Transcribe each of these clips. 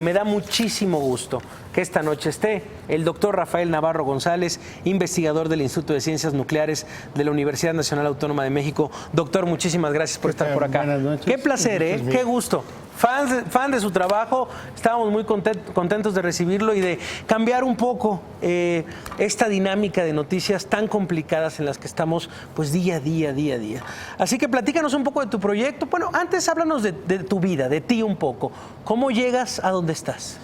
Me da muchísimo gusto que esta noche esté el doctor Rafael Navarro González, investigador del Instituto de Ciencias Nucleares de la Universidad Nacional Autónoma de México. Doctor, muchísimas gracias por estar por acá. Buenas noches. Qué placer, ¿eh? Qué gusto. Fan de su trabajo, estábamos muy contentos de recibirlo y de cambiar un poco esta dinámica de noticias tan complicadas en las que estamos pues día a día. Así que platícanos un poco de tu proyecto. Bueno, antes háblanos de tu vida, de ti un poco. ¿Cómo llegas a donde estás?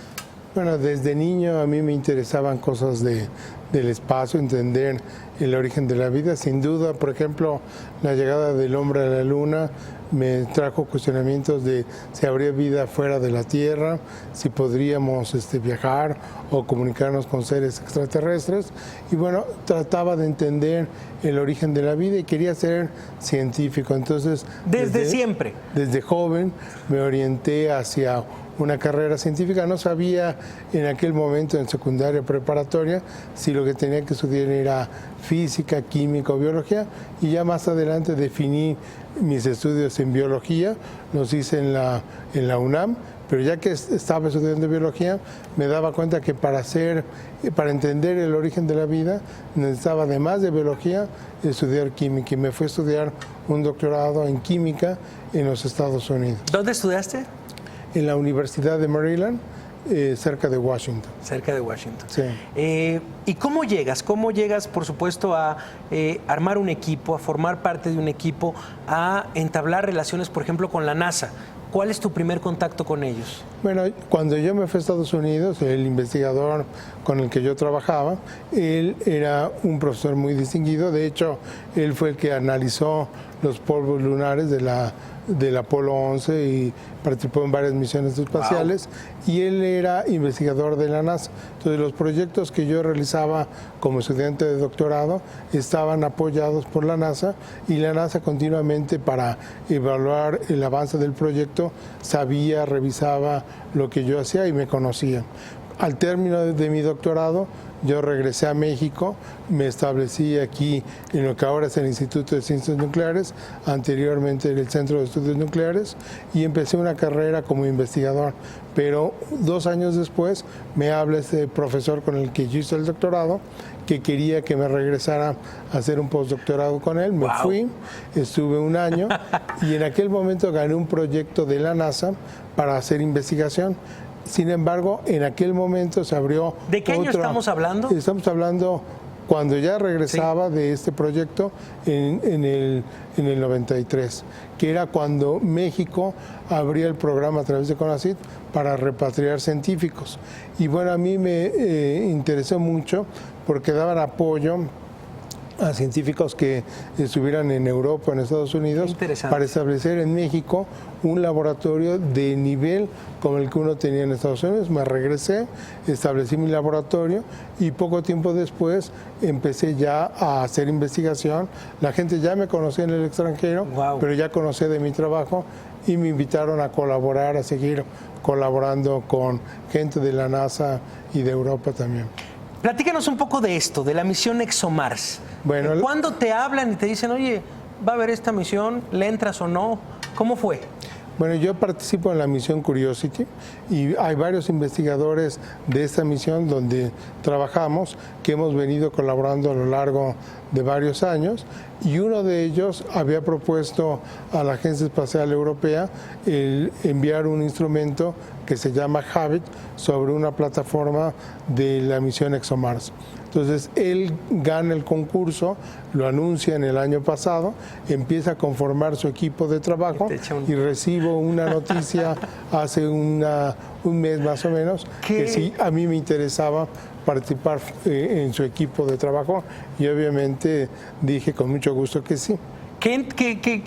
Bueno, desde niño a mí me interesaban cosas del espacio, entender el origen de la vida. Sin duda, por ejemplo, la llegada del hombre a la luna me trajo cuestionamientos de si habría vida fuera de la Tierra, si podríamos viajar o comunicarnos con seres extraterrestres. Y bueno, trataba de entender el origen de la vida y quería ser científico. Entonces, desde siempre. Desde joven me orienté hacia una carrera científica. No sabía en aquel momento, en secundaria preparatoria, si lo que tenía que estudiar era física, química o biología, y ya más adelante definí mis estudios en biología, los hice en la UNAM, pero ya que estaba estudiando biología, me daba cuenta que para entender el origen de la vida, necesitaba, además de biología, estudiar química, y me fui a estudiar un doctorado en química en los Estados Unidos. ¿Dónde estudiaste? En la Universidad de Maryland, cerca de Washington. Cerca de Washington. Sí. ¿Y cómo llegas? ¿Cómo llegas, por supuesto, a armar un equipo, a formar parte de un equipo, a entablar relaciones, por ejemplo, con la NASA? ¿Cuál es tu primer contacto con ellos? Bueno, cuando yo me fui a Estados Unidos, el investigador con el que yo trabajaba, él era un profesor muy distinguido. De hecho, él fue el que analizó los polvos lunares del Apolo 11 y participó en varias misiones espaciales. Wow. Y él era investigador de la NASA. Entonces, los proyectos que yo realizaba como estudiante de doctorado estaban apoyados por la NASA, y la NASA continuamente, para evaluar el avance del proyecto, revisaba lo que yo hacía y me conocía. Al término de mi doctorado, yo regresé a México, me establecí aquí en lo que ahora es el Instituto de Ciencias Nucleares, anteriormente el Centro de Estudios Nucleares, y empecé una carrera como investigador. Pero 2 años después me habla este profesor con el que yo hice el doctorado, que quería que me regresara a hacer un postdoctorado con él. Me fui, estuve 1 año y en aquel momento gané un proyecto de la NASA para hacer investigación. Sin embargo, en aquel momento se abrió... ¿De qué año estamos hablando? Estamos hablando cuando ya regresaba de este proyecto en el 93, que era cuando México abría el programa a través de CONACYT para repatriar científicos. Y bueno, a mí me interesó mucho porque daban apoyo a científicos que estuvieran en Europa, en Estados Unidos, para establecer en México un laboratorio de nivel como el que uno tenía en Estados Unidos. Me regresé, establecí mi laboratorio y poco tiempo después empecé ya a hacer investigación. La gente ya me conocía en el extranjero, pero ya conocía de mi trabajo y me invitaron a colaborar, a seguir colaborando con gente de la NASA y de Europa también. Platícanos un poco de esto, de la misión ExoMars. Bueno, ¿cuándo te hablan y te dicen, oye, va a haber esta misión, le entras o no? ¿Cómo fue? Bueno, yo participo en la misión Curiosity y hay varios investigadores de esta misión donde trabajamos, que hemos venido colaborando a lo largo de varios años, y uno de ellos había propuesto a la Agencia Espacial Europea el enviar un instrumento que se llama Habit sobre una plataforma de la misión ExoMars. Entonces, él gana el concurso, lo anuncia en el año pasado, empieza a conformar su equipo de trabajo y recibo una noticia hace un mes más o menos, que sí, a mí me interesaba participar en su equipo de trabajo, y obviamente dije con mucho gusto que sí. Qué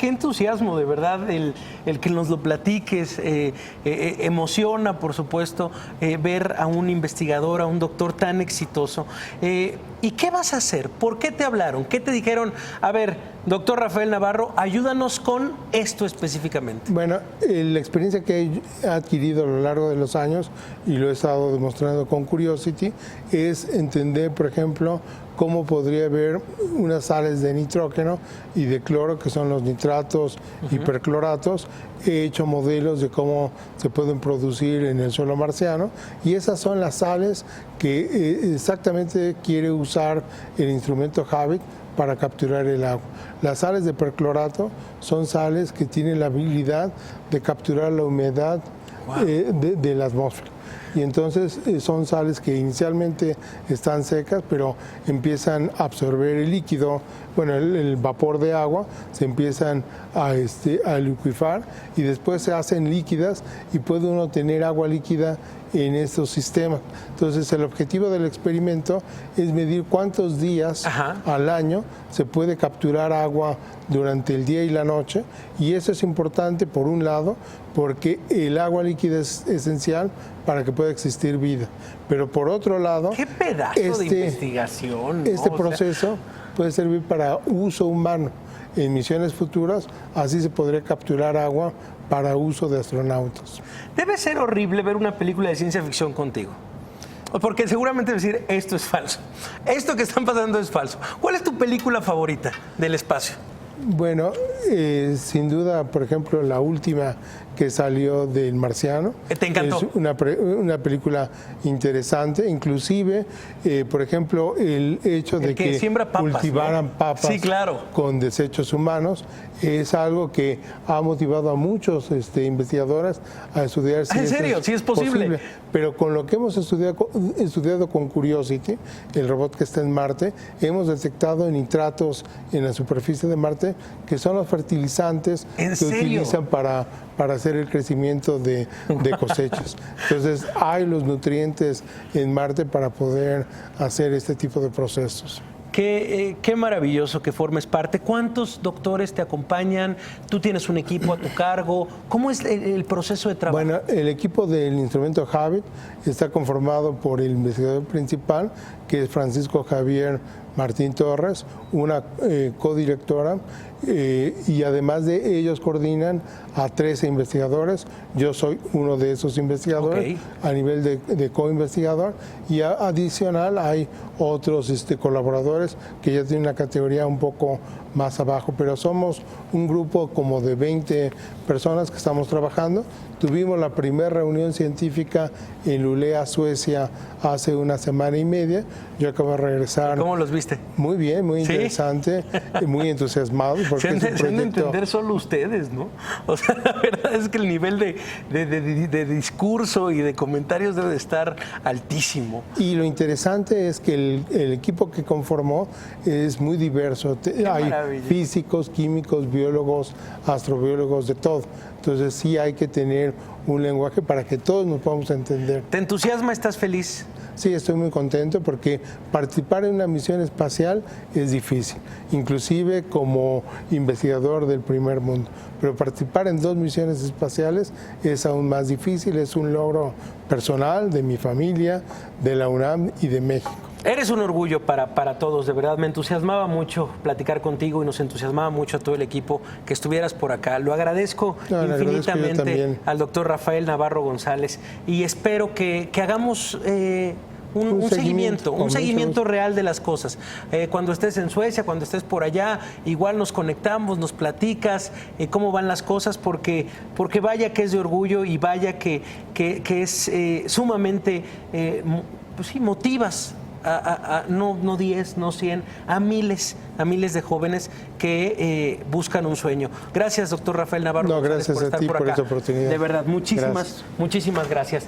entusiasmo, de verdad, el que nos lo platiques. Emociona, por supuesto, ver a un investigador, a un doctor tan exitoso. ¿Y qué vas a hacer? ¿Por qué te hablaron? ¿Qué te dijeron? A ver, Doctor Rafael Navarro, ayúdanos con esto específicamente. Bueno, la experiencia que he adquirido a lo largo de los años, y lo he estado demostrando con Curiosity, es entender, por ejemplo, cómo podría haber unas sales de nitrógeno y de cloro, que son los nitratos y percloratos. He hecho modelos de cómo se pueden producir en el suelo marciano, y esas son las sales que exactamente quiere usar el instrumento HABIT para capturar el agua. Las sales de perclorato son sales que tienen la habilidad de capturar la humedad de la atmósfera. Y entonces son sales que inicialmente están secas, pero empiezan a absorber el líquido, bueno, el vapor de agua, se empiezan a liquefar y después se hacen líquidas, y puede uno tener agua líquida en estos sistemas. Entonces, el objetivo del experimento es medir cuántos días al año se puede capturar agua durante el día y la noche, y eso es importante, por un lado, porque el agua líquida es esencial para que pueda existir vida. Pero por otro lado, ¡qué pedazo de investigación! ¿No? Este proceso puede servir para uso humano en misiones futuras. Así se podría capturar agua para uso de astronautas. Debe ser horrible ver una película de ciencia ficción contigo. Porque seguramente decir, esto es falso. Esto que están pasando es falso. ¿Cuál es tu película favorita del espacio? Bueno, sin duda, por ejemplo, la última que salió del Marciano. ¿Te encantó? Es una película interesante, inclusive, por ejemplo, el hecho de que cultivaran papas, sí, claro, con desechos humanos es algo que ha motivado a muchos investigadores a estudiar si ¿en serio? Sí es posible. Pero con lo que hemos estudiado con Curiosity, el robot que está en Marte, hemos detectado nitratos en la superficie de Marte, que son los fertilizantes que utilizan para hacer el crecimiento de cosechas. Entonces, hay los nutrientes en Marte para poder hacer este tipo de procesos. Qué maravilloso que formes parte. ¿Cuántos doctores te acompañan? ¿Tú tienes un equipo a tu cargo? ¿Cómo es el proceso de trabajo? Bueno, el equipo del instrumento HABIT está conformado por el investigador principal, que es Francisco Javier Martín Torres, una codirectora, y además de ellos coordinan a 13 investigadores. Yo soy uno de esos investigadores, a nivel de co-investigador, y adicional hay otros colaboradores que ya tienen una categoría un poco más abajo, pero somos un grupo como de 20 personas que estamos trabajando. Tuvimos la primera reunión científica en Luleå, Suecia, hace una semana y media. Yo acabo de regresar. ¿Cómo los viste? Muy bien, muy interesante, muy entusiasmado. Porque se han de entender solo ustedes, ¿no? O sea, la verdad es que el nivel de discurso y de comentarios debe de estar altísimo. Y lo interesante es que el equipo que conformó es muy diverso. Hay físicos, químicos, biólogos, astrobiólogos, de todo. Entonces sí hay que tener un lenguaje para que todos nos podamos entender. ¿Te entusiasma? ¿Estás feliz? Sí, estoy muy contento porque participar en una misión espacial es difícil, inclusive como investigador del primer mundo. Pero participar en 2 misiones espaciales es aún más difícil, es un logro personal de mi familia, de la UNAM y de México. Eres un orgullo para todos, de verdad. Me entusiasmaba mucho platicar contigo y nos entusiasmaba mucho a todo el equipo que estuvieras por acá. Lo agradezco infinitamente al doctor Rafael Navarro González y espero que hagamos un seguimiento real de las cosas. Cuando estés en Suecia, cuando estés por allá, igual nos conectamos, nos platicas cómo van las cosas, porque vaya que es de orgullo y vaya que es sumamente, pues sí, motivas no 10, no 100, a miles de jóvenes que buscan un sueño. Gracias, doctor Rafael Navarro. No, gracias por estar a ti por por acá. esta oportunidad. De verdad, muchísimas gracias.